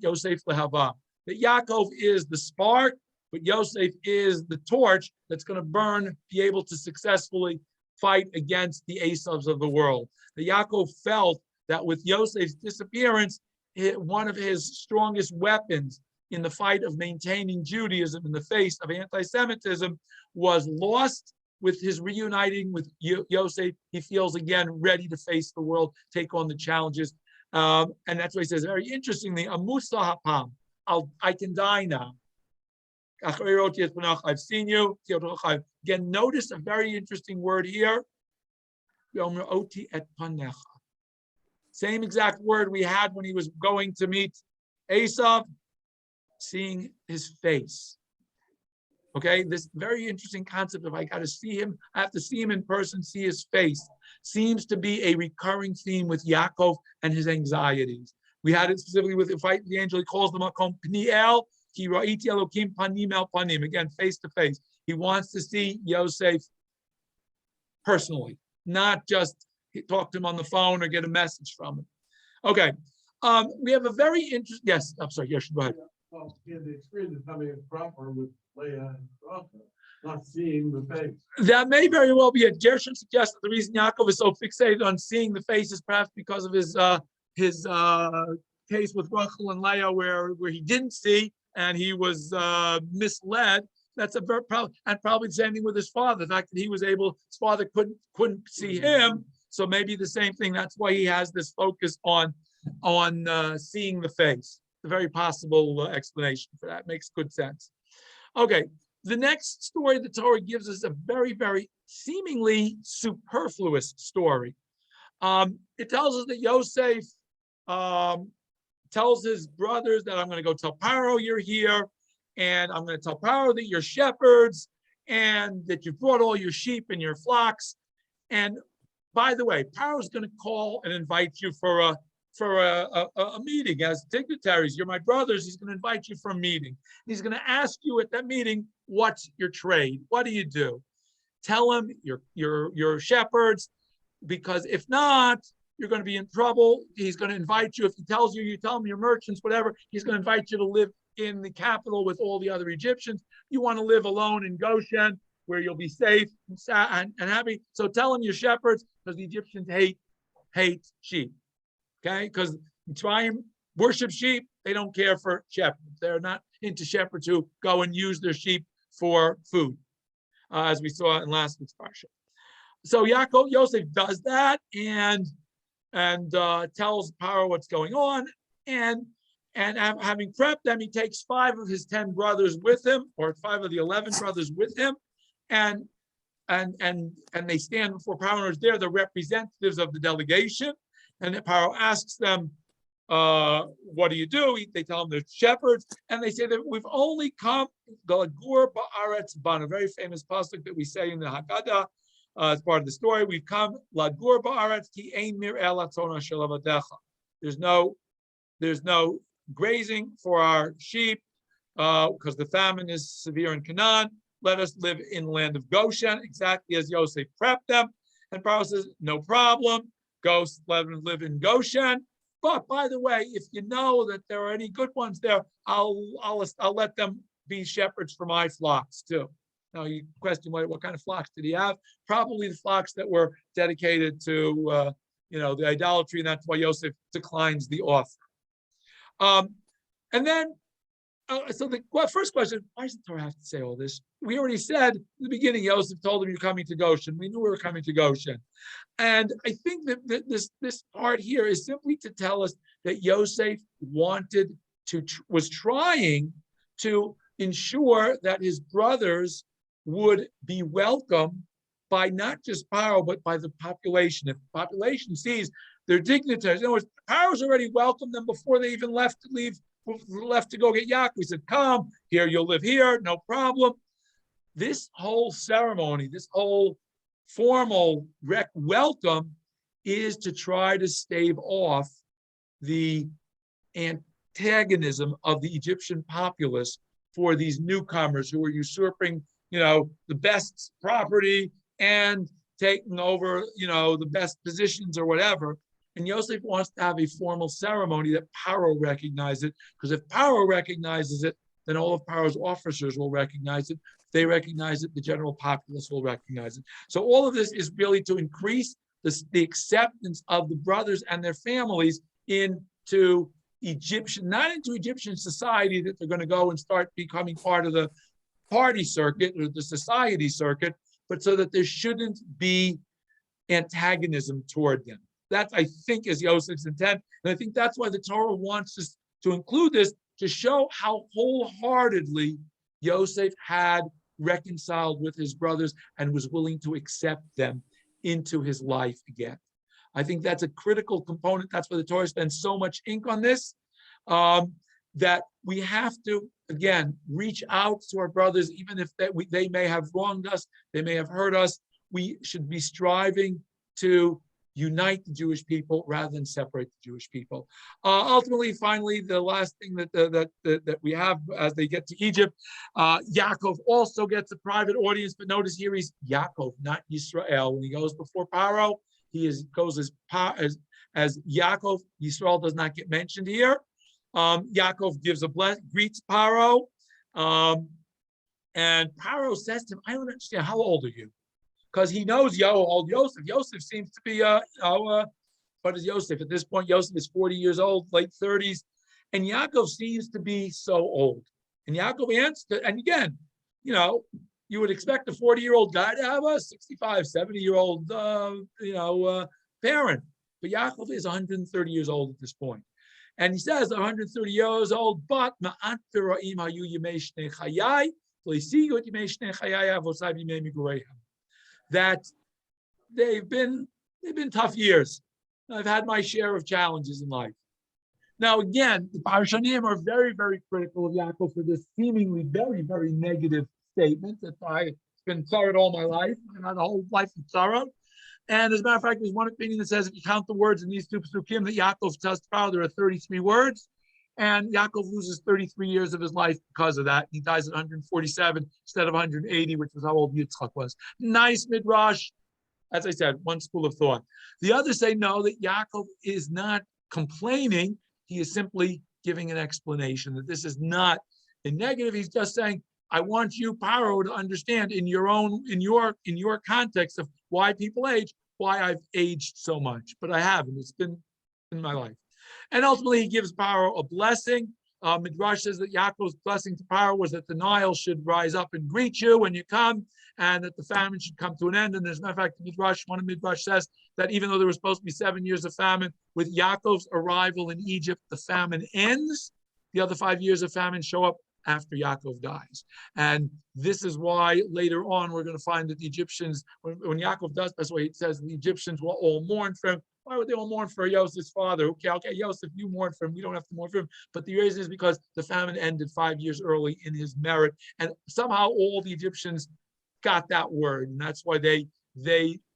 Yosef lehava. That Yaakov is the spark, but Yosef is the torch that's going to burn, be able to successfully fight against the Esavs of the world. The Yaakov felt that with Yosef's disappearance, one of his strongest weapons in the fight of maintaining Judaism in the face of anti-Semitism was lost. With his reuniting with Yosef, he feels again ready to face the world, take on the challenges. And that's what he says. Very interestingly, Amusa hapam, I can die now. I've seen you. Again, notice a very interesting word here. Same exact word we had when he was going to meet Esav, seeing his face. Okay, this very interesting concept of I got to see him, I have to see him in person, see his face, seems to be a recurring theme with Yaakov and his anxieties. We had it specifically with the angel, he calls them Pniel, Ki Ra'iti Elokim Panim El Panim, again, face to face. He wants to see Yosef personally, not just talk to him on the phone or get a message from him. Okay, we have a very interesting, yes, I'm sorry, yes, go ahead. Well, he had the experience of having a proper with Leah and Rachel, not seeing the face. That may very well be it. Gershon suggests that the reason Yaakov is so fixated on seeing the face is perhaps because of his case with Rachel and Leah, where he didn't see and he was misled. That's a very and probably the same thing with his father. The fact that his father couldn't see him, so maybe the same thing. That's why he has this focus on seeing the face. A very possible explanation for that. Makes good sense. Okay, the next story the Torah gives us a very, very seemingly superfluous story. It tells us that Yosef tells his brothers that I'm going to go tell Paro you're here, and I'm going to tell Paro that you're shepherds, and that you brought all your sheep and your flocks. And by the way, Paro's going to call and invite you for a meeting as dignitaries. You're my brothers. He's going to invite you for a meeting. He's going to ask you at that meeting, what's your trade? What do you do? Tell him you're shepherds, because if not, you're going to be in trouble. He's going to invite you. If he tells you, you tell him you're merchants, whatever, he's going to invite you to live in the capital with all the other Egyptians. You want to live alone in Goshen, where you'll be safe and happy. So tell him you're shepherds, because the Egyptians hate sheep. Okay, because Mitzrayim worship sheep, they don't care for shepherds. They're not into shepherds who go and use their sheep for food, as we saw in last week's parshat. So Yosef does that and tells Paro what's going on, and having prepped them, he takes 5 of his 10 brothers with him, or 5 of the 11 brothers with him, and they stand before Paro. They're the representatives of the delegation. And Paro asks them, what do you do? They tell him they're shepherds. And they say that we've only come, Lagur Ba'aretz Ban, a very famous pasuk that we say in the Haggadah as part of the story. We've come, Lagur Ba'aretz Ki Ein Mir El Atzona Shel Avadecha. There's no grazing for our sheep, because the famine is severe in Canaan. Let us live in the land of Goshen, exactly as Yosef prepped them. And Paro says, no problem. Go live in Goshen. But by the way, if you know that there are any good ones there, I'll let them be shepherds for my flocks too. Now you question what kind of flocks did he have? Probably the flocks that were dedicated to the idolatry, and that's why Yosef declines the offer. And then So the first question, why does the Torah have to say all this? We already said in the beginning, Yosef told him, you're coming to Goshen. We knew we were coming to Goshen. And I think that this part here is simply to tell us that Yosef was trying to ensure that his brothers would be welcome by not just Paro, but by the population. If the population sees their dignitaries, in other words, Paro's already welcomed them before they even left to go get Yaakov. He said, come, here, you'll live here, no problem. This whole ceremony, this whole formal welcome is to try to stave off the antagonism of the Egyptian populace for these newcomers who are usurping, the best property and taking over, the best positions or whatever. And Yosef wants to have a formal ceremony that Paro recognizes it, because if Paro recognizes it, then all of Paro's officers will recognize it. If they recognize it, the general populace will recognize it. So all of this is really to increase the acceptance of the brothers and their families into not into Egyptian society, that they're going to go and start becoming part of the party circuit or the society circuit, but so that there shouldn't be antagonism toward them. That, I think, is Yosef's intent. And I think that's why the Torah wants us to include this, to show how wholeheartedly Yosef had reconciled with his brothers and was willing to accept them into his life again. I think that's a critical component. That's why the Torah spends so much ink on this, that we have to, again, reach out to our brothers, even if they may have wronged us, they may have hurt us. We should be striving to unite the Jewish people rather than separate the Jewish people. Ultimately, finally, the last thing that we have as they get to Egypt, Yaakov also gets a private audience, but notice here he's Yaakov, not Yisrael. When he goes before Paro, goes as Yaakov. Yisrael does not get mentioned here. Yaakov gives greets Paro, and Paro says to him, "I don't understand. How old are you?" Because he knows old Yosef. Yosef seems to be, what is Yosef? At this point, Yosef is 40 years old, late 30s. And Yaakov seems to be so old. And Yaakov answered, and again, you would expect a 40-year-old guy to have a 65, 70-year-old, parent. But Yaakov is 130 years old at this point. And he says, 130 years old, but that they've been tough years. I've had my share of challenges in life. Now, again, the Parshanim are very, very critical of Yaakov for this seemingly very, very negative statement that I've been tzara'd all my life, and not a whole life of tzara. And as a matter of fact, there's one opinion that says if you count the words in these two psukim that Yaakov tells Paro, there are 33 words. And Yaakov loses 33 years of his life because of that. He dies at 147 instead of 180, which was how old Yitzchak was. Nice midrash. As I said, one school of thought. The others say no, that Yaakov is not complaining. He is simply giving an explanation that this is not a negative. He's just saying, I want you, Paro, to understand in your context of why people age, why I've aged so much. But I haven't. It's been in my life. And ultimately, he gives Paro a blessing. Midrash says that Yaakov's blessing to Paro was that the Nile should rise up and greet you when you come, and that the famine should come to an end. And as a matter of fact, one of Midrash says that even though there was supposed to be 7 years of famine, with Yaakov's arrival in Egypt, the famine ends. The other 5 years of famine show up after Yaakov dies. And this is why later on we're going to find that the Egyptians, when Yaakov does, that's why it says the Egyptians will all mourn for him. Why would they all mourn for Yosef's father? Okay, Yosef, you mourn for him. We don't have to mourn for him. But the reason is because the famine ended 5 years early in his merit. And somehow all the Egyptians got that word. And that's why they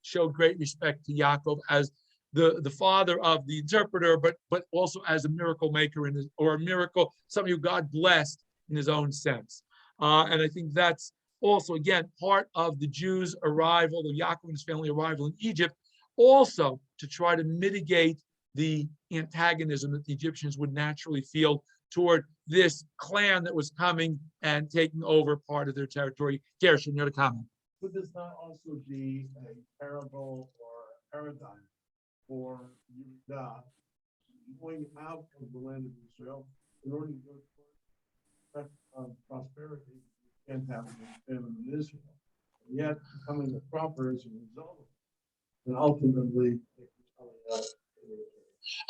showed great respect to Yaakov as the father of the interpreter, but also as a miracle maker or a miracle, somebody who God blessed in his own sense. And I think that's also, again, part of the Jews' arrival, the Yaakov and his family arrival in Egypt, also to try to mitigate the antagonism that the Egyptians would naturally feel toward this clan that was coming and taking over part of their territory. Gershon, you had a comment. Could this not also be a parable or a paradigm for Yehuda going out of the land of Israel in order to go prosperity you can't have in famine in Israel. And yet becoming a proper as a result of it. And ultimately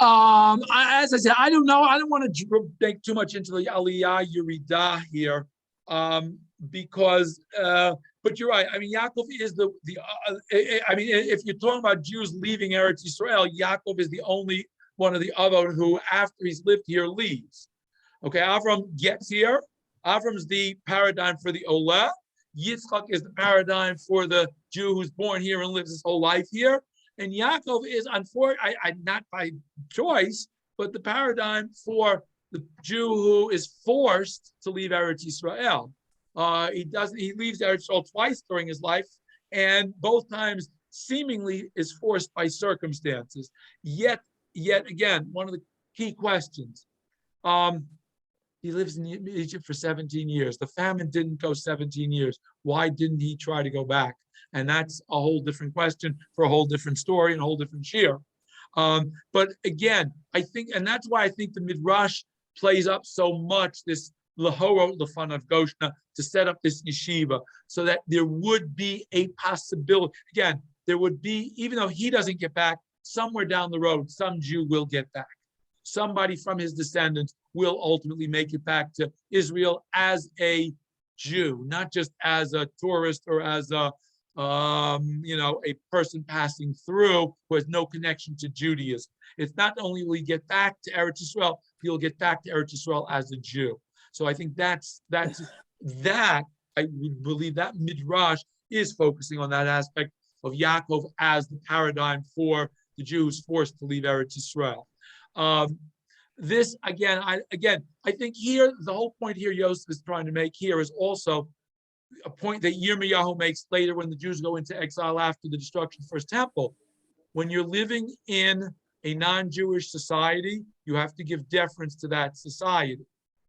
As I said, I don't know. I don't want to make too much into the Aliyah Yeridah here, because. But you're right. I mean, Yaakov is I mean, if you're talking about Jews leaving Eretz Yisrael, Yaakov is the only one of the other who, after he's lived here, leaves. Okay, Avram gets here. Avram's the paradigm for the Olah. Yitzchak is the paradigm for the Jew who's born here and lives his whole life here. And Yaakov is, unfortunately, not by choice, but the paradigm for the Jew who is forced to leave Eretz Yisrael. He leaves Eretz Yisrael twice during his life, and both times seemingly is forced by circumstances. Yet again, one of the key questions. He lives in Egypt for 17 years. The famine didn't go 17 years. Why didn't he try to go back? And that's a whole different question for a whole different story and a whole different shiur. But again, I think, and that's why I think the Midrash plays up so much this Lahoro Lefanav Goshna to set up this yeshiva, so that there would be a possibility. Again, there would be, even though he doesn't get back, somewhere down the road, some Jew will get back. Somebody from his descendants will ultimately make it back to Israel as a Jew, not just as a tourist or as a a person passing through who has no connection to Judaism. It's not only will he get back to Eretz Yisrael, he'll get back to Eretz Yisrael as a Jew. So I think that's that. I would believe that Midrash is focusing on that aspect of Yaakov as the paradigm for the Jews forced to leave Eretz Yisrael. This again, I think here the whole point here Yosef is trying to make here is also a point that Yirmiyahu makes later when the Jews go into exile after the destruction of the first temple. When you're living in a non-Jewish society, you have to give deference to that society.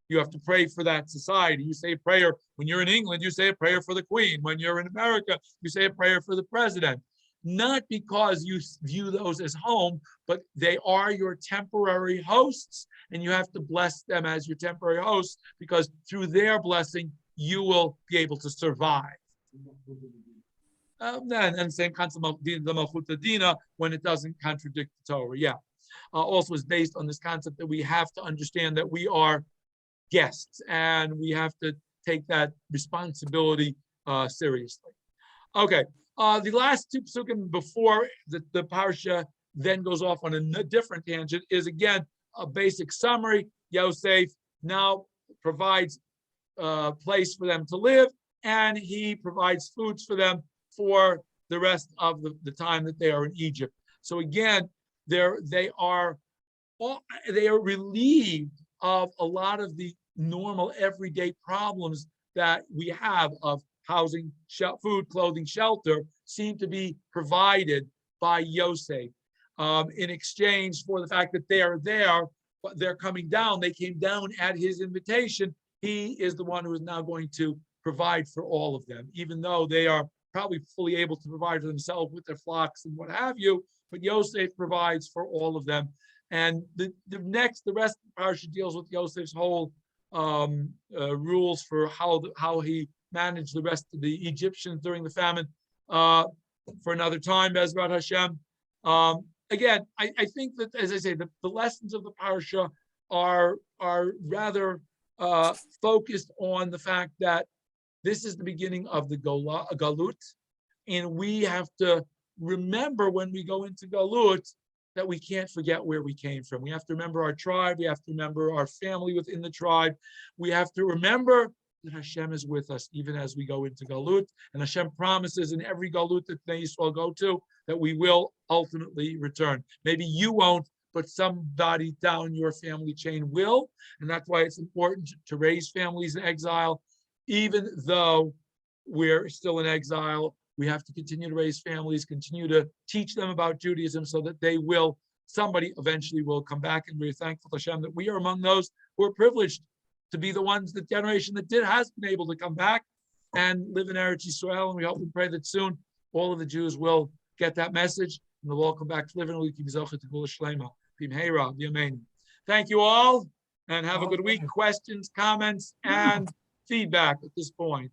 You have to pray for that society. You say a prayer when you're in England, you say a prayer for the Queen. When you're in America, you say a prayer for the president. Not because you view those as home, but they are your temporary hosts, and you have to bless them as your temporary hosts, because through their blessing, you will be able to survive. And the same concept of the Malchut Adina when it doesn't contradict the Torah. Yeah. Also is based on this concept that we have to understand that we are guests and we have to take that responsibility seriously. Okay. The last two psukim before the parsha then goes off on a different tangent is again a basic summary. Yosef now provides a place for them to live, and he provides foods for them for the rest of the time that they are in Egypt. So again, they are relieved of a lot of the normal everyday problems that we have of housing, food, clothing, shelter seem to be provided by Yosef in exchange for the fact that they are there, but they're coming down. They came down at his invitation. He is the one who is now going to provide for all of them, even though they are probably fully able to provide for themselves with their flocks and what have you. But Yosef provides for all of them. And the rest of the parsha deals with Yosef's whole rules for how he managed the rest of the Egyptians during the famine for another time, Bezrat Hashem. Again, I think that, as I say, the lessons of the parsha are rather focused on the fact that this is the beginning of the Galut, and we have to remember when we go into Galut that we can't forget where we came from. We have to remember our tribe. We have to remember our family within the tribe. We have to remember that Hashem is with us even as we go into Galut. And Hashem promises in every Galut that Bnei Yisrael go to that we will ultimately return. Maybe you won't, but somebody down your family chain will. And that's why it's important to raise families in exile. Even though we're still in exile, we have to continue to raise families, continue to teach them about Judaism so that somebody eventually will come back. And we're thankful to Hashem that we are among those who are privileged to be the ones, the generation that has been able to come back and live in Eretz Yisrael. And we hope and pray that soon all of the Jews will get that message and they'll all come back to live in Thank you all. and have a good week. Questions, comments, and feedback at this point.